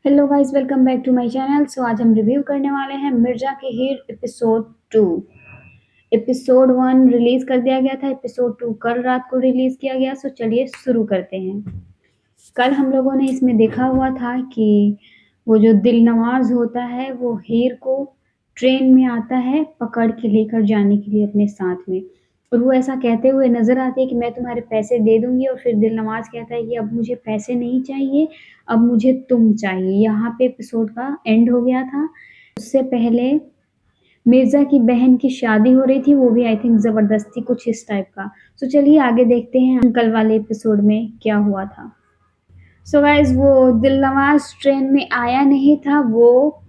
Hello guys, welcome back to my channel. आज हम review करने वाले हैं मिर्जा के हीर एपिसोड 2। एपिसोड 1 रिलीज कर दिया गया था, एपिसोड 2 कल रात को रिलीज किया गया। चलिए शुरू करते हैं। कल हम लोगों ने इसमें देखा हुआ था कि वो जो दिलनवाज होता है वो हीर को ट्रेन में आता है पकड़ के लेकर जाने के लिए अपने साथ में, और वो ऐसा कहते हुए नजर आती है कि मैं तुम्हारे पैसे दे दूंगी, और फिर दिलनवाज कहता है कि अब मुझे पैसे नहीं चाहिए, अब मुझे तुम चाहिए। यहाँ पे एपिसोड का एंड हो गया था। उससे पहले मिर्जा की बहन की शादी हो रही थी, वो भी आई थिंक जबरदस्ती, कुछ इस टाइप का। चलिए आगे देखते हैं कल वाले एपिसोड में क्या हुआ था। गाइस, वो दिलनवाज ट्रेन में आया नहीं था, वो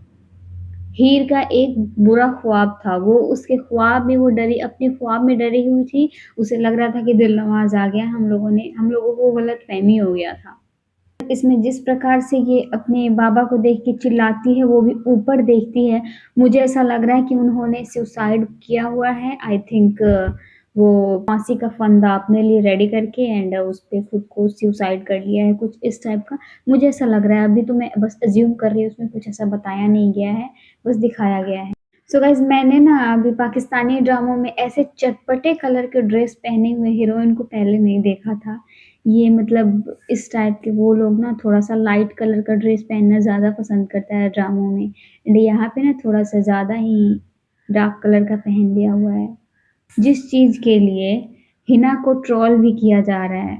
हीर का एक बुरा ख्वाब था। वो उसके ख्वाब में वो डरी, अपने ख्वाब में डरी हुई थी। उसे लग रहा था कि दिलनवाज आ गया। हम लोगों को गलत फहमी हो गया था। इसमें जिस प्रकार से ये अपने बाबा को देख के चिल्लाती है, वो भी ऊपर देखती है, मुझे ऐसा लग रहा है कि उन्होंने सुसाइड किया हुआ है। आई थिंक वो फांसी का फंदा अपने लिए रेडी करके एंड उस पे खुद को सुसाइड कर लिया है, कुछ इस टाइप का मुझे ऐसा लग रहा है। अभी तो मैं बस अज्यूम कर रही हूँ, उसमें कुछ ऐसा बताया नहीं गया है, बस दिखाया गया है। गाइस, मैंने ना अभी पाकिस्तानी ड्रामों में ऐसे चटपटे कलर के ड्रेस पहने हुए हीरोइन को पहले नहीं देखा था। ये मतलब इस टाइप के वो लोग ना थोड़ा सा लाइट कलर का ड्रेस पहनना ज़्यादा पसंद करता है ड्रामों में, एंड यहाँ पे ना थोड़ा सा ज़्यादा ही डार्क कलर का पहन लिया हुआ है, जिस चीज़ के लिए हिना को ट्रोल भी किया जा रहा है।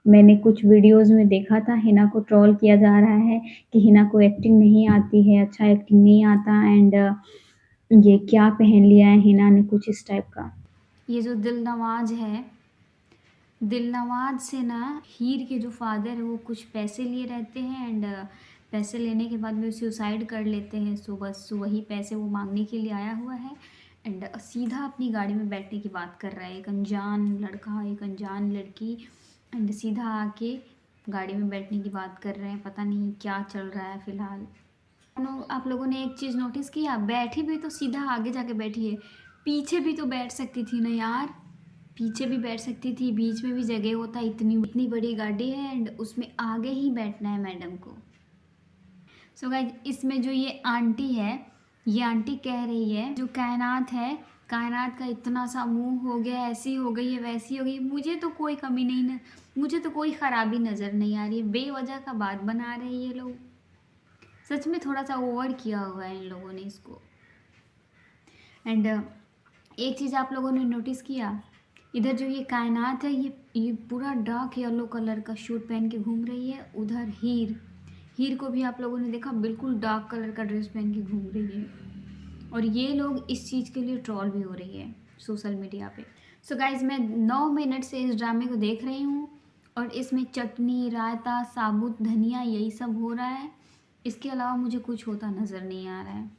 मैंने कुछ वीडियोस में देखा था, हिना को ट्रोल किया जा रहा है कि हिना को एक्टिंग नहीं आती है, अच्छा एक्टिंग नहीं आता, एंड ये क्या पहन लिया है हिना ने, कुछ इस टाइप का। ये जो दिलनवाज है, दिलनवाज से ना हीर के जो फादर है वो कुछ पैसे लिए रहते हैं, एंड पैसे लेने के बाद में सुसाइड कर लेते हैं। बस वही पैसे वो मांगने के लिए आया हुआ है, एंड सीधा अपनी गाड़ी में बैठने की बात कर रहा है। एक अनजान लड़का, एक अनजान लड़की, एंड सीधा आके गाड़ी में बैठने की बात कर रहे हैं। पता नहीं क्या चल रहा है फिलहाल। आप लोगों ने एक चीज़ नोटिस किया, बैठी भी तो सीधा आगे जाके बैठी है, पीछे भी तो बैठ सकती थी ना यार, पीछे भी बैठ सकती थी, बीच में भी जगह होता। इतनी इतनी बड़ी गाड़ी है एंड उसमें आगे ही बैठना है मैडम को। गाइस, इसमें जो ये आंटी है, ये आंटी कह रही है जो कायनात है, कायनात का इतना सा मुंह हो गया, ऐसी हो गई है, वैसी हो गई, मुझे तो कोई कमी नहीं ना, मुझे तो कोई खराबी नज़र नहीं आ रही है। बेवजह का बात बना रहे हैं ये लोग। सच में थोड़ा सा ओवर किया हुआ है इन लोगों ने इसको। एंड एक चीज़ आप लोगों ने नोटिस किया, इधर जो ये कायनात है, ये पूरा डार्क येलो कलर का सूट पहन के घूम रही है। उधर हीर, हीर को भी आप लोगों ने देखा, बिल्कुल डार्क कलर का ड्रेस पहन के घूम रही है। और ये लोग इस चीज़ के लिए ट्रोल भी हो रही है सोशल मीडिया पे। गाइज, मैं 9 मिनट से इस ड्रामे को देख रही हूँ, और इसमें चटनी, रायता, साबुत धनिया, यही सब हो रहा है। इसके अलावा मुझे कुछ होता नज़र नहीं आ रहा है।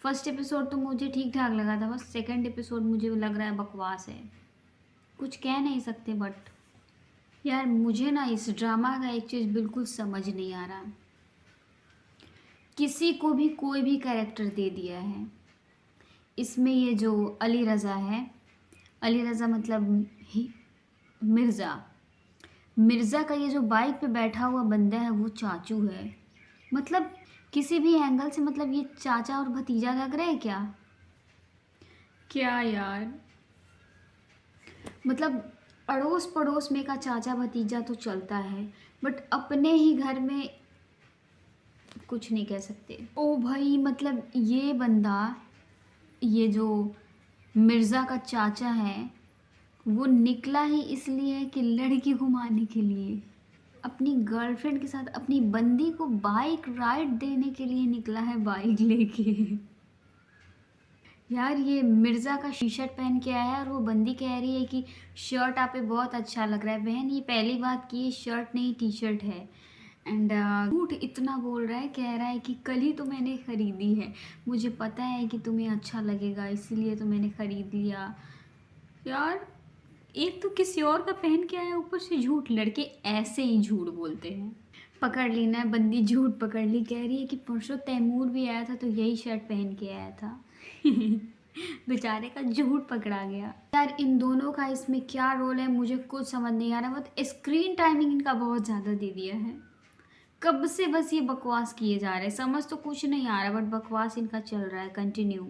फर्स्ट एपिसोड तो मुझे ठीक ठाक लगा था, बस सेकंड एपिसोड मुझे लग रहा है बकवास है, कुछ कह नहीं सकते। बट यार, मुझे ना इस ड्रामा का एक चीज़ बिल्कुल समझ नहीं आ रहा, किसी को भी कोई भी कैरेक्टर दे दिया है इसमें। ये जो अली रज़ा है, अली रज़ा मतलब मिर्ज़ा, मिर्ज़ा का ये जो बाइक पे बैठा हुआ बंदा है वो चाचू है। मतलब किसी भी एंगल से, मतलब ये चाचा और भतीजा लग रहे हैं क्या? क्या यार, मतलब अड़ोस पड़ोस में का चाचा भतीजा तो चलता है, बट अपने ही घर में कुछ नहीं कह सकते। ओ भाई, मतलब ये बंदा, ये जो मिर्ज़ा का चाचा है, वो निकला ही इसलिए है कि लड़की घुमाने के लिए, अपनी गर्लफ्रेंड के साथ अपनी बंदी को बाइक राइड देने के लिए निकला है बाइक लेके। यार, ये मिर्ज़ा का टी शर्ट पहन के आया है और वो बंदी कह रही है कि शर्ट आप पे बहुत अच्छा लग रहा है। बहन, ये पहली बात कि ये शर्ट नहीं टी शर्ट है, एंड झूठ इतना बोल रहा है, कह रहा है कि कल ही तो मैंने ख़रीदी है, मुझे पता है कि तुम्हें अच्छा लगेगा इसीलिए तो मैंने ख़रीद लिया। यार, एक तो किसी और का पहन के आया, ऊपर से झूठ। लड़के ऐसे ही झूठ बोलते हैं। पकड़ ली ना बंदी, झूठ पकड़ ली, कह रही है कि परसों तैमूर भी आया था तो यही शर्ट पहन के आया था। बेचारे का झूठ पकड़ा गया। यार, इन दोनों का इसमें क्या रोल है मुझे कुछ समझ नहीं आ रहा। मतलब स्क्रीन टाइमिंग इनका बहुत ज़्यादा दे दिया है, कब से बस ये बकवास किए जा रहे हैं, समझ तो कुछ नहीं आ रहा बट बकवास इनका चल रहा है कंटिन्यू।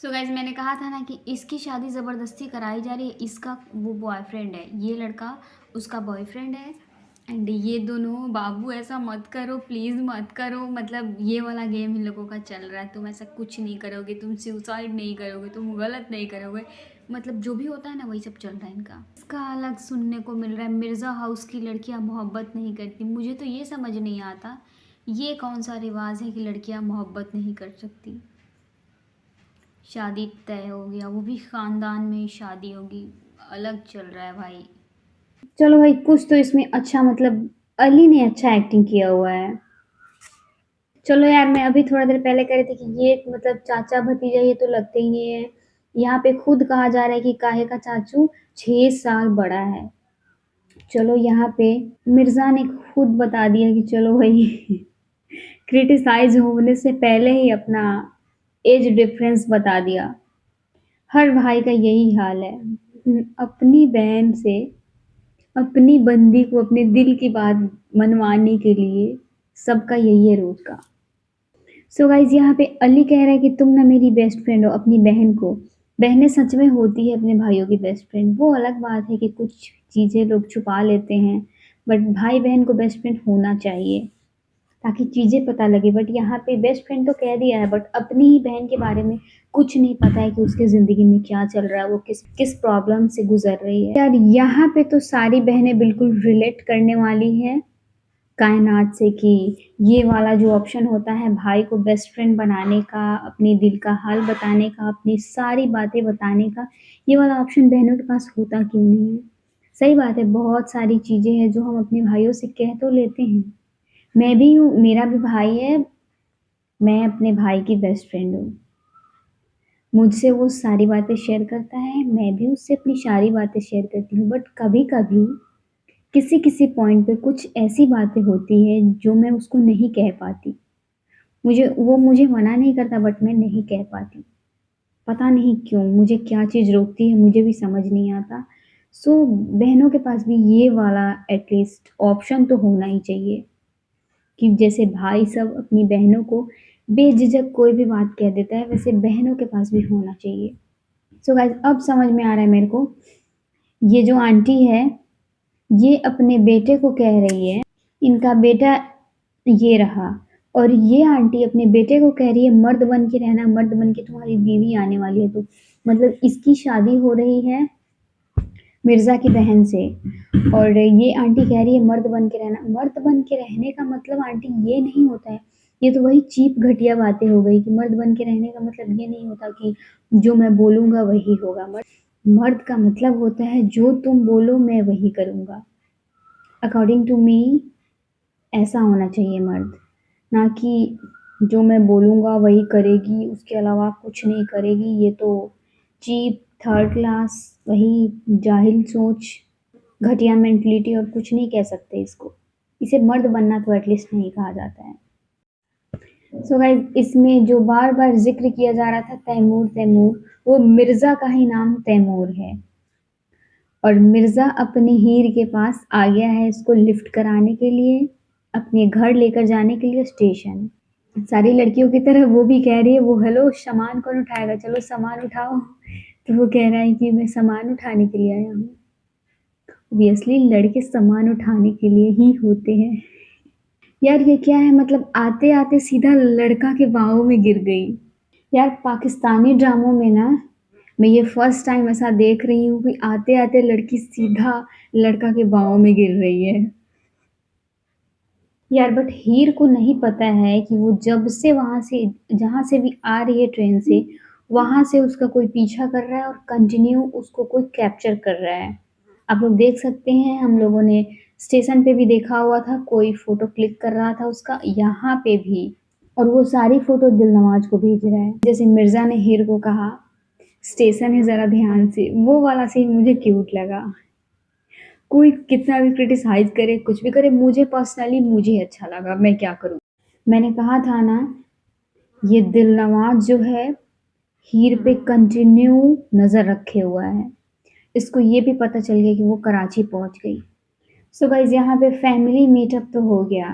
सो गाइज मैंने कहा था ना कि इसकी शादी ज़बरदस्ती कराई जा रही है, इसका वो बॉयफ्रेंड है, ये लड़का उसका बॉयफ्रेंड है। एंड ये दोनों बाबू ऐसा मत करो प्लीज़ मत करो, मतलब ये वाला गेम इन लोगों का चल रहा है। तुम ऐसा कुछ नहीं करोगे, तुम सुसाइड नहीं करोगे, तुम गलत नहीं करोगे, मतलब जो भी होता है ना वही सब चल रहा है इनका। इसका अलग सुनने को मिल रहा है, मिर्ज़ा हाउस की लड़कियां मोहब्बत नहीं करती। मुझे तो ये समझ नहीं आता ये कौन सा रिवाज है कि लड़कियां मोहब्बत नहीं कर सकती। शादी तय हो गया, वो भी ख़ानदान में शादी होगी, अलग चल रहा है भाई। चलो भाई कुछ तो इसमें अच्छा, मतलब अली ने अच्छा एक्टिंग किया हुआ है। चलो यार, मैं अभी थोड़ा देर पहले कह रही थी कि ये मतलब चाचा भतीजा ये तो लगते ही नहीं है। यहाँ पे खुद कहा जा रहा है कि काहे का चाचू 6 साल बड़ा है। चलो यहाँ पे मिर्जा ने खुद बता दिया कि चलो भाई क्रिटिसाइज होने से पहले ही अपना एज डिफरेंस बता दिया। हर भाई का यही हाल है, अपनी बहन से अपनी बंदी को अपने दिल की बात मनवाने के लिए सबका यही है रोज का। सो गाइज यहाँ पे अली कह रहा है कि तुम ना मेरी बेस्ट फ्रेंड हो अपनी बहन को। बहनें सच में होती है अपने भाइयों की बेस्ट फ्रेंड, वो अलग बात है कि कुछ चीज़ें लोग छुपा लेते हैं, बट भाई बहन को बेस्ट फ्रेंड होना चाहिए ताकि चीज़ें पता लगे। बट यहाँ पे बेस्ट फ्रेंड तो कह दिया है बट अपनी ही बहन के बारे में कुछ नहीं पता है कि उसके ज़िंदगी में क्या चल रहा है, वो किस किस प्रॉब्लम से गुजर रही है। यार यहाँ पे तो सारी बहनें बिल्कुल रिलेट करने वाली हैं कायनात से कि ये वाला जो ऑप्शन होता है भाई को बेस्ट फ्रेंड बनाने का, अपने दिल का हाल बताने का, अपनी सारी बातें बताने का, ये वाला ऑप्शन बहनों के पास होता क्यों नहीं है। सही बात है, बहुत सारी चीज़ें हैं जो हम अपने भाइयों से कह तो लेते हैं। मैं भी हूँ, मेरा भी भाई है, मैं अपने भाई की बेस्ट फ्रेंड हूँ। मुझसे वो सारी बातें शेयर करता है, मैं भी उससे अपनी सारी बातें शेयर करती हूँ। बट कभी कभी किसी किसी पॉइंट पे कुछ ऐसी बातें होती है जो मैं उसको नहीं कह पाती। मुझे मना नहीं करता बट मैं नहीं कह पाती। पता नहीं क्यों, मुझे क्या चीज़ रोकती है मुझे भी समझ नहीं आता। सो बहनों के पास भी ये वाला एटलीस्ट ऑप्शन तो होना ही चाहिए कि जैसे भाई सब अपनी बहनों को बेझिझक कोई भी बात कह देता है, वैसे बहनों के पास भी होना चाहिए। सो गाइस अब समझ में आ रहा है मेरे को, ये जो आंटी है ये अपने बेटे को कह रही है इनका बेटा ये रहा, और ये आंटी अपने बेटे को कह रही है मर्द बन के रहना, मर्द बन के तुम्हारी बीवी आने वाली है। तो मतलब इसकी शादी हो रही है मिर्जा की बहन से, और ये आंटी कह रही है मर्द बन के रहना। मर्द बन के रहने का मतलब आंटी ये नहीं होता है, ये तो वही चीप घटिया बातें हो गई कि मर्द बन के रहने का मतलब ये नहीं होता कि जो मैं बोलूंगा वही होगा। मर्द का मतलब होता है जो तुम बोलो मैं वही करूंगा। अकॉर्डिंग टू मी ऐसा होना चाहिए मर्द, ना कि जो मैं बोलूँगा वही करेगी, उसके अलावा कुछ नहीं करेगी। ये तो चीप थर्ड क्लास, वही जाहिल सोच, घटिया मेंटलिटी, और कुछ नहीं कह सकते इसको। इसे मर्द बनना तो एटलीस्ट नहीं कहा जाता है। सो गाइस इसमें जो बार बार जिक्र किया जा रहा था तैमूर तैमूर, वो मिर्ज़ा का ही नाम तैमूर है, और मिर्ज़ा अपने हीर के पास आ गया है इसको लिफ्ट कराने के लिए, अपने घर लेकर जाने के लिए स्टेशन। सारी लड़कियों की तरह वो भी कह रही है, वो हेलो सामान कौन उठाएगा, चलो सामान उठाओ। तो वो कह रहा है कि मैं सामान उठाने के लिए आया हूँ। ऑब्वियसली लड़के सामान उठाने के लिए ही होते हैं। यार ये क्या है, मतलब आते आते सीधा लड़का के बाहों में गिर गई। यार पाकिस्तानी ड्रामों में ना मैं ये फर्स्ट टाइम ऐसा देख रही हूँ कि आते आते लड़की सीधा लड़का के बाहों में गिर रही है। यार बट हीर को नहीं पता है कि वो जब से वहां से जहां से भी आ रही है ट्रेन से, वहां से उसका कोई पीछा कर रहा है और कंटिन्यू उसको कोई कैप्चर कर रहा है। आप लोग देख सकते हैं, हम लोगों ने स्टेशन पे भी देखा हुआ था, कोई फोटो क्लिक कर रहा था उसका, यहाँ पे भी। और वो सारी फोटो दिलनवाज को भेज रहा है। जैसे मिर्जा ने हीर को कहा स्टेशन है जरा ध्यान से, वो वाला सीन मुझे क्यूट लगा। कोई कितना भी क्रिटिसाइज करे कुछ भी करे, मुझे पर्सनली मुझे अच्छा लगा, मैं क्या करूँ। मैंने कहा था ना, ये दिलनवाज जो है हीर पे कंटिन्यू नज़र रखे हुआ है, इसको ये भी पता चल गया कि वो कराची पहुंच गई। सो गाइज यहाँ पे फैमिली मीटअप तो हो गया,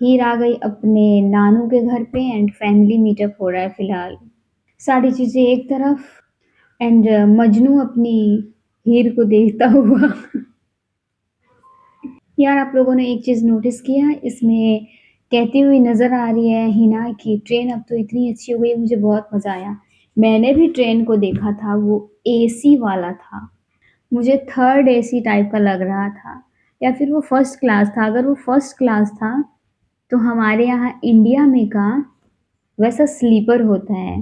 हीर आ गई अपने नानू के घर पे एंड फैमिली मीटअप हो रहा है फिलहाल। सारी चीज़ें एक तरफ एंड मजनू अपनी हीर को देखता हुआ। यार आप लोगों ने एक चीज़ नोटिस किया इसमें कहती हुई नज़र आ रही है हिना कि ट्रेन अब तो इतनी अच्छी हो गई, मुझे बहुत मज़ा आया। मैंने भी ट्रेन को देखा था, वो एसी वाला था। मुझे थर्ड एसी टाइप का लग रहा था या फिर वो फर्स्ट क्लास था। अगर वो फर्स्ट क्लास था तो हमारे यहाँ इंडिया में का वैसा स्लीपर होता है।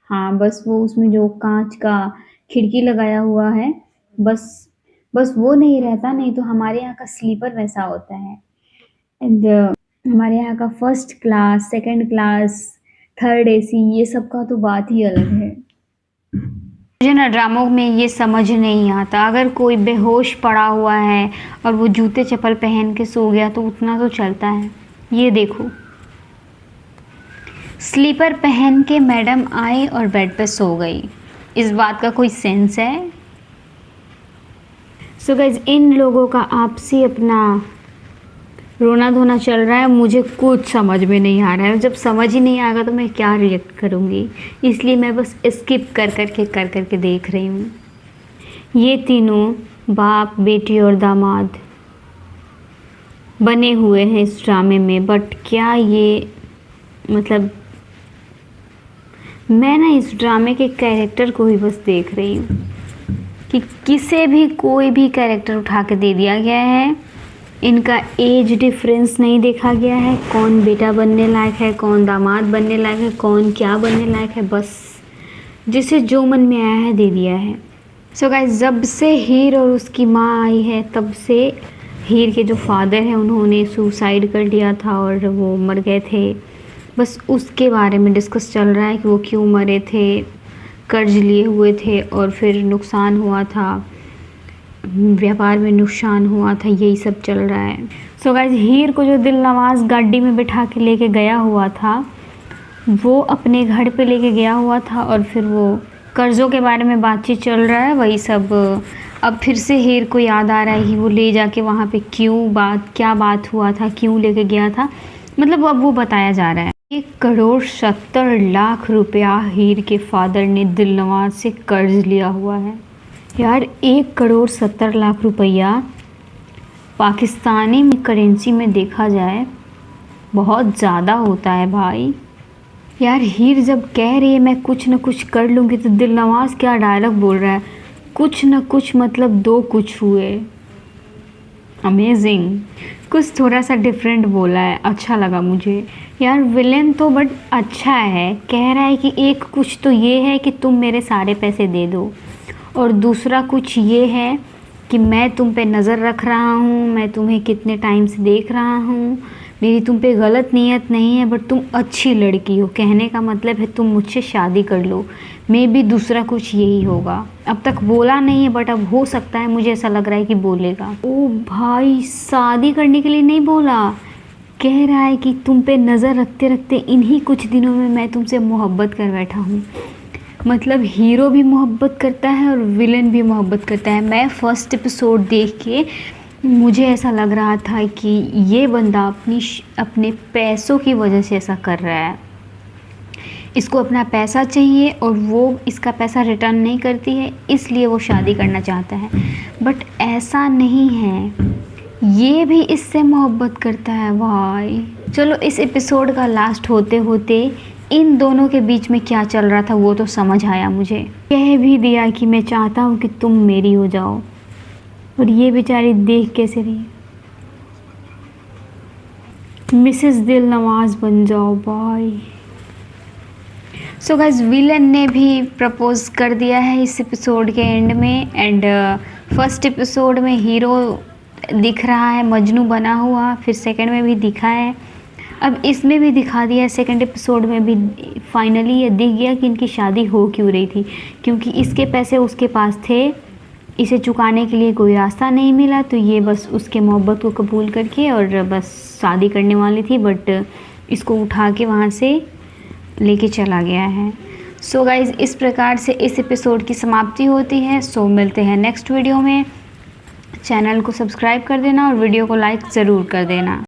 हाँ, बस वो उसमें जो काँच का खिड़की लगाया हुआ है, बस बस वो नहीं रहता, नहीं तो हमारे यहाँ का स्लीपर वैसा होता है। एंड हमारे यहाँ का first class, second class, third AC ये सब का तो बात ही अलग है। मुझे ना ड्रामों में ये समझ नहीं आता, अगर कोई बेहोश पड़ा हुआ है और वो जूते चप्पल पहन के सो गया तो उतना तो चलता है। ये देखो, स्लीपर पहन के मैडम आई और बेड पे सो गई। इस बात का कोई सेंस है? सो गाइज, इन लोगों का आपसी अपना रोना धोना चल रहा है, मुझे कुछ समझ में नहीं आ रहा है। जब समझ ही नहीं आएगा तो मैं क्या रिएक्ट करूँगी, इसलिए मैं बस स्किप कर करके देख रही हूँ। ये तीनों बाप बेटी और दामाद बने हुए हैं इस ड्रामे में, बट क्या ये मतलब मैं ना इस ड्रामे के कैरेक्टर को ही बस देख रही हूँ कि किसे भी कोई भी कैरेक्टर उठा के दे दिया गया है। इनका एज डिफरेंस नहीं देखा गया है, कौन बेटा बनने लायक है, कौन दामाद बनने लायक है, कौन क्या बनने लायक है, बस जिसे जो मन में आया है दे दिया है। सो गाइस, जब से हीर और उसकी माँ आई है तब से हीर के जो फादर हैं उन्होंने सुसाइड कर लिया था और वो मर गए थे। बस उसके बारे में डिस्कस चल रहा है कि वो क्यों मरे थे, कर्ज लिए हुए थे और फिर नुकसान हुआ था, व्यापार में नुकसान हुआ था, यही सब चल रहा है। सो गाइस, हीर को जो दिलनवाज गाड़ी में बिठा के लेके गया हुआ था वो अपने घर पे लेके गया हुआ था और फिर वो कर्ज़ों के बारे में बातचीत चल रहा है, वही सब अब फिर से हीर को याद आ रहा है कि वो ले जाके वहाँ पे क्या बात हुआ था, क्यों लेके गया था, मतलब अब वो बताया जा रहा है। 1,70,00,000 रुपया हीर के फादर ने दिलनवाज से कर्ज लिया हुआ है। यार 1,70,00,000 रुपया पाकिस्तानी करेंसी में देखा जाए बहुत ज़्यादा होता है भाई। यार हीर जब कह रही है मैं कुछ न कुछ कर लूँगी तो दिलनवाज क्या डायलॉग बोल रहा है, कुछ न कुछ मतलब दो कुछ हुए। अमेजिंग, कुछ थोड़ा सा डिफरेंट बोला है, अच्छा लगा मुझे। यार विलेन तो बट अच्छा है, कह रहा है कि एक कुछ तो ये है कि तुम मेरे सारे पैसे दे दो और दूसरा कुछ ये है कि मैं तुम पे नज़र रख रहा हूँ, मैं तुम्हें कितने टाइम से देख रहा हूँ, मेरी तुम पे गलत नीयत नहीं है, बट तुम अच्छी लड़की हो, कहने का मतलब है तुम मुझसे शादी कर लो। मे भी दूसरा कुछ यही होगा, अब तक बोला नहीं है बट अब हो सकता है, मुझे ऐसा लग रहा है कि बोलेगा। ओ भाई, शादी करने के लिए नहीं बोला, कह रहा है कि तुम पे नज़र रखते रखते इन्हीं कुछ दिनों में मैं तुमसे मोहब्बत कर बैठा हूँ। मतलब हीरो भी मोहब्बत करता है और विलन भी मोहब्बत करता है। मैं फर्स्ट एपिसोड देख के मुझे ऐसा लग रहा था कि ये बंदा अपने पैसों की वजह से ऐसा कर रहा है, इसको अपना पैसा चाहिए और वो इसका पैसा रिटर्न नहीं करती है, इसलिए वो शादी करना चाहता है। बट ऐसा नहीं है, ये भी इससे मोहब्बत करता है भाई। चलो, इस एपिसोड का लास्ट होते होते इन दोनों के बीच में क्या चल रहा था वो तो समझ आया मुझे। कह भी दिया कि मैं चाहता हूँ कि तुम मेरी हो जाओ, और ये बेचारी देख कैसे रही, मिसेस दिलनवाज बन जाओ भाई। सो गाइस, विलन ने भी प्रपोज कर दिया है इस एपिसोड के एंड में। एंड फर्स्ट एपिसोड में हीरो दिख रहा है मजनू बना हुआ, फिर सेकंड में भी दिखा है, अब इसमें भी दिखा दिया है। सेकंड एपिसोड में भी फाइनली ये दिख गया कि इनकी शादी हो क्यों रही थी, क्योंकि इसके पैसे उसके पास थे, इसे चुकाने के लिए कोई रास्ता नहीं मिला, तो ये बस उसके मोहब्बत को कबूल करके और बस शादी करने वाली थी, बट इसको उठा के वहाँ से लेके चला गया है। सो गाइज़, इस प्रकार से इस एपिसोड की समाप्ति होती है। सो मिलते हैं नेक्स्ट वीडियो में। चैनल को सब्सक्राइब कर देना और वीडियो को लाइक ज़रूर कर देना।